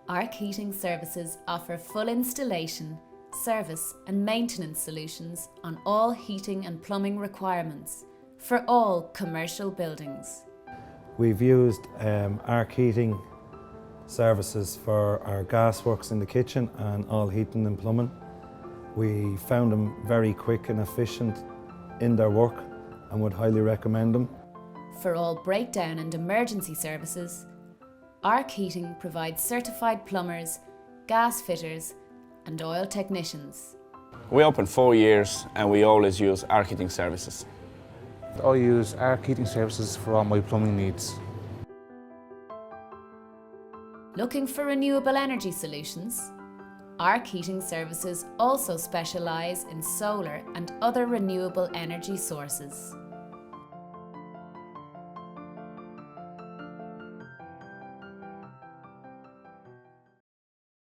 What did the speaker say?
Arc Heating Services offer full installation, service and maintenance solutions on all heating and plumbing requirements for all commercial buildings. We've used Arc Heating Services for our gasworks in the kitchen and all heating and plumbing. We found them very quick and efficient in their work and would highly recommend them. For all breakdown and emergency services, Arc Heating provides certified plumbers, gas fitters and oil technicians. We open 4 years and we always use Arc Heating Services. I use Arc Heating Services for all my plumbing needs. Looking for renewable energy solutions? Arc Heating Services also specialise in solar and other renewable energy sources.